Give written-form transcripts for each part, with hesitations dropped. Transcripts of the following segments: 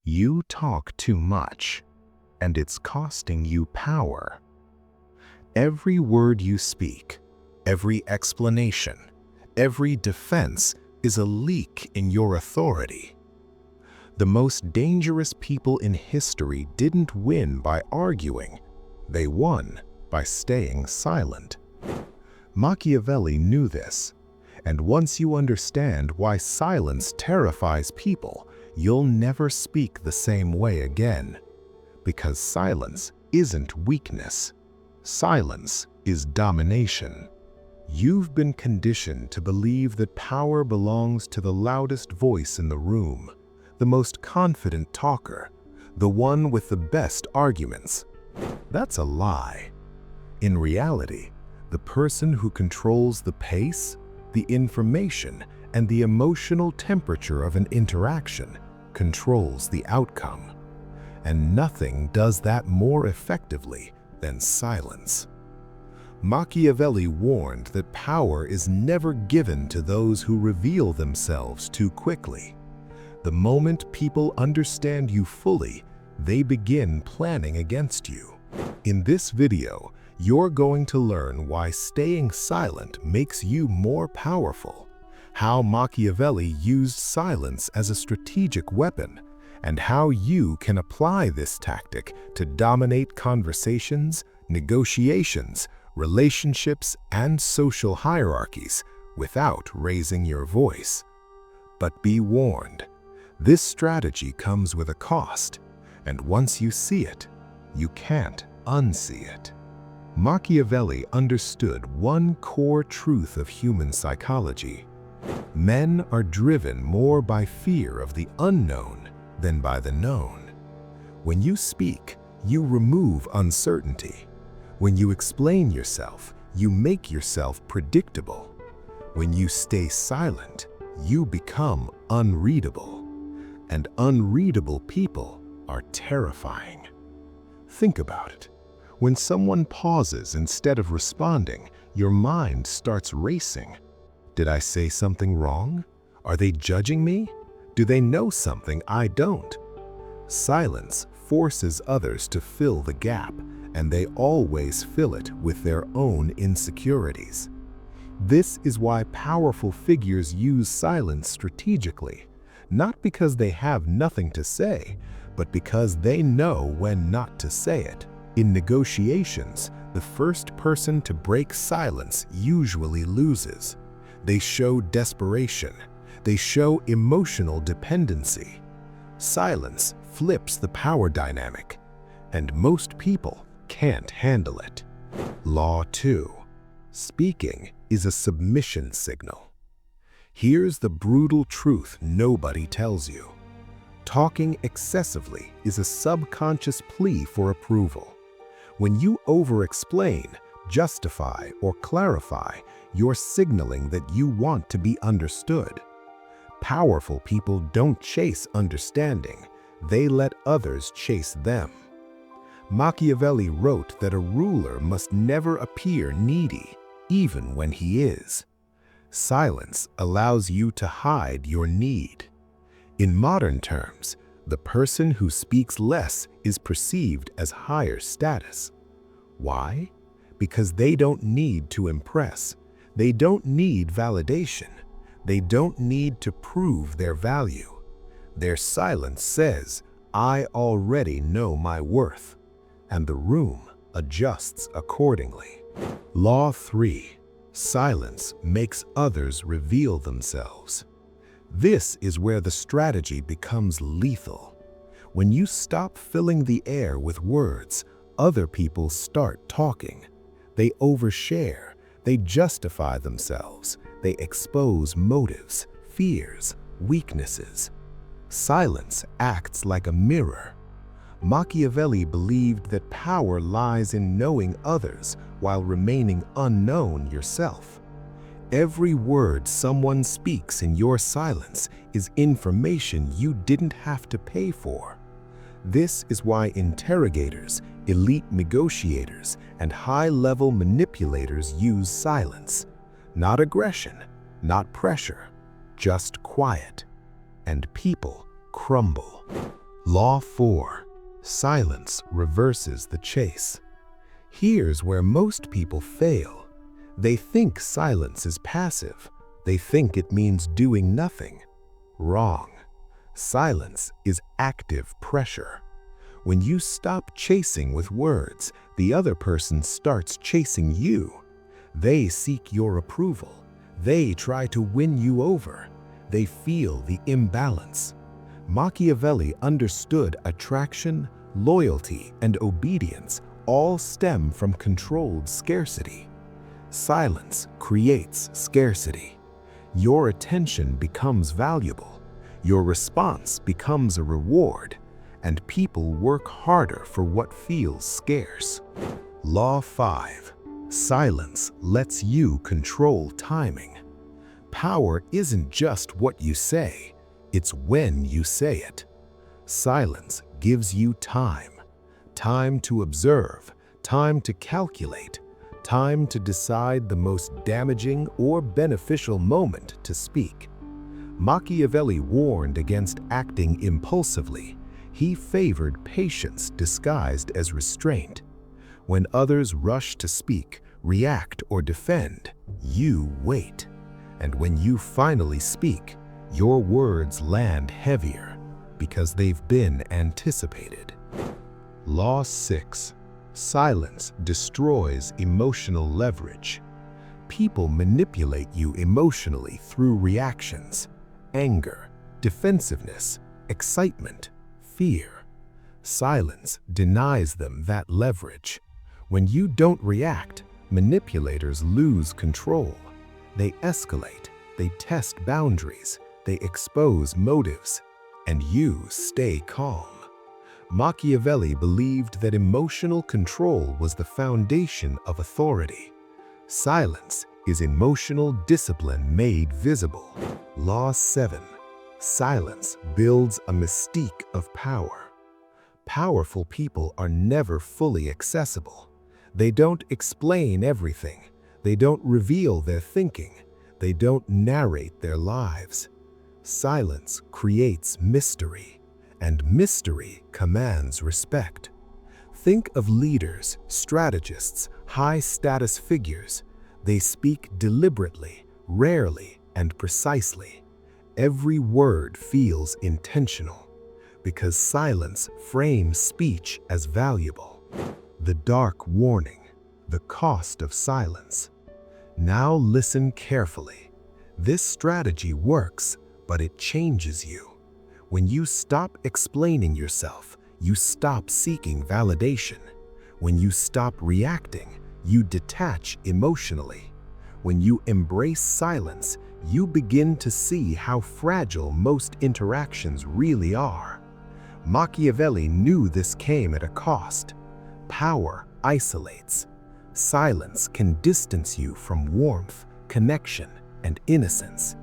You talk too much, and it's costing you power. Every word you speak, every explanation, every defense is a leak in your authority. The most dangerous people in history didn't win by arguing. They won by staying silent. Machiavelli knew this, and once you understand why silence terrifies people, you'll never speak the same way again. Because silence isn't weakness. Silence is domination. You've been conditioned to believe that power belongs to the loudest voice in the room, the most confident talker, the one with the best arguments. That's a lie. In reality, the person who controls the pace, the information, and the emotional temperature of an interaction controls the outcome. And nothing does that more effectively than silence. Machiavelli warned that power is never given to those who reveal themselves too quickly. The moment people understand you fully, they begin planning against you. In this video, you're going to learn why staying silent makes you more powerful, how Machiavelli used silence as a strategic weapon, and how you can apply this tactic to dominate conversations, negotiations, relationships, and social hierarchies without raising your voice. But be warned, this strategy comes with a cost, and once you see it, you can't unsee it. Machiavelli understood one core truth of human psychology. Men are driven more by fear of the unknown than by the known. When you speak, you remove uncertainty. When you explain yourself, you make yourself predictable. When you stay silent, you become unreadable. And unreadable people are terrifying. Think about it. When someone pauses instead of responding, your mind starts racing. Did I say something wrong? Are they judging me? Do they know something I don't? Silence forces others to fill the gap, and they always fill it with their own insecurities. This is why powerful figures use silence strategically, not because they have nothing to say, but because they know when not to say it. In negotiations, the first person to break silence usually loses. They show desperation. They show emotional dependency. Silence flips the power dynamic, and most people can't handle it. Law 2. Speaking is a submission signal. Here's the brutal truth nobody tells you. Talking excessively is a subconscious plea for approval. When you over-explain, justify, or clarify, you're signaling that you want to be understood. Powerful people don't chase understanding, they let others chase them. Machiavelli wrote that a ruler must never appear needy, even when he is. Silence allows you to hide your need. In modern terms, the person who speaks less is perceived as higher status. Why? Because they don't need to impress. They don't need validation. They don't need to prove their value. Their silence says, "I already know my worth," and the room adjusts accordingly. Law 3. Silence makes others reveal themselves. This is where the strategy becomes lethal. When you stop filling the air with words, other people start talking. They overshare, they justify themselves, they expose motives, fears, weaknesses. Silence acts like a mirror. Machiavelli believed that power lies in knowing others while remaining unknown yourself. Every word someone speaks in your silence is information you didn't have to pay for. This is why interrogators, elite negotiators, and high-level manipulators use silence. Not aggression, not pressure, just quiet. And people crumble. Law 4. Silence reverses the chase. Here's where most people fail. They think silence is passive. They think it means doing nothing. Wrong. Silence is active pressure. When you stop chasing with words, the other person starts chasing you. They seek your approval. They try to win you over. They feel the imbalance. Machiavelli understood attraction, loyalty, and obedience all stem from controlled scarcity. Silence creates scarcity. Your attention becomes valuable. Your response becomes a reward, and people work harder for what feels scarce. Law 5. Silence lets you control timing. Power isn't just what you say, it's when you say it. Silence gives you time. Time to observe, time to calculate, time to decide the most damaging or beneficial moment to speak. Machiavelli warned against acting impulsively. He favored patience disguised as restraint. When others rush to speak, react, or defend, you wait. And when you finally speak, your words land heavier because they've been anticipated. Law 6. Silence destroys emotional leverage. People manipulate you emotionally through reactions: anger, defensiveness, excitement, fear. Silence denies them that leverage. When you don't react, manipulators lose control. They escalate, they test boundaries, they expose motives, and you stay calm. Machiavelli believed that emotional control was the foundation of authority. Silence is emotional discipline made visible. Law 7. Silence builds a mystique of power. Powerful people are never fully accessible. They don't explain everything. They don't reveal their thinking. They don't narrate their lives. Silence creates mystery, and mystery commands respect. Think of leaders, strategists, high-status figures. They speak deliberately, rarely, and precisely. Every word feels intentional, because silence frames speech as valuable. The dark warning, the cost of silence. Now listen carefully. This strategy works, but it changes you. When you stop explaining yourself, you stop seeking validation. When you stop reacting, you detach emotionally. When you embrace silence, you begin to see how fragile most interactions really are. Machiavelli knew this came at a cost. Power isolates. Silence can distance you from warmth, connection, and innocence.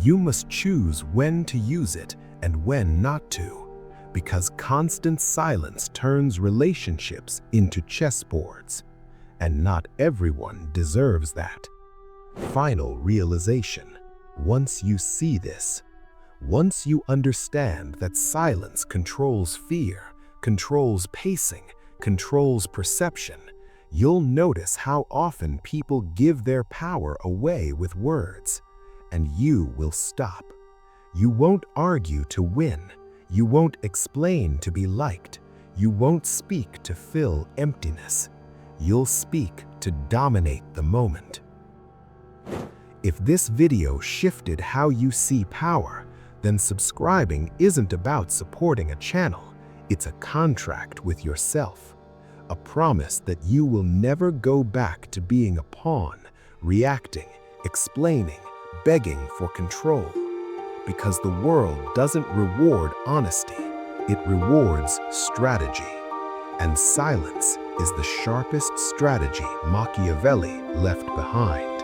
You must choose when to use it and when not to, because constant silence turns relationships into chessboards, and not everyone deserves that. Final realization. Once you see this, once you understand that silence controls fear, controls pacing, controls perception, you'll notice how often people give their power away with words, and you will stop. You won't argue to win. You won't explain to be liked. You won't speak to fill emptiness. You'll speak to dominate the moment. If this video shifted how you see power, then subscribing isn't about supporting a channel. It's a contract with yourself. A promise that you will never go back to being a pawn, reacting, explaining, begging for control. Because the world doesn't reward honesty, it rewards strategy. And silence is the sharpest strategy Machiavelli left behind.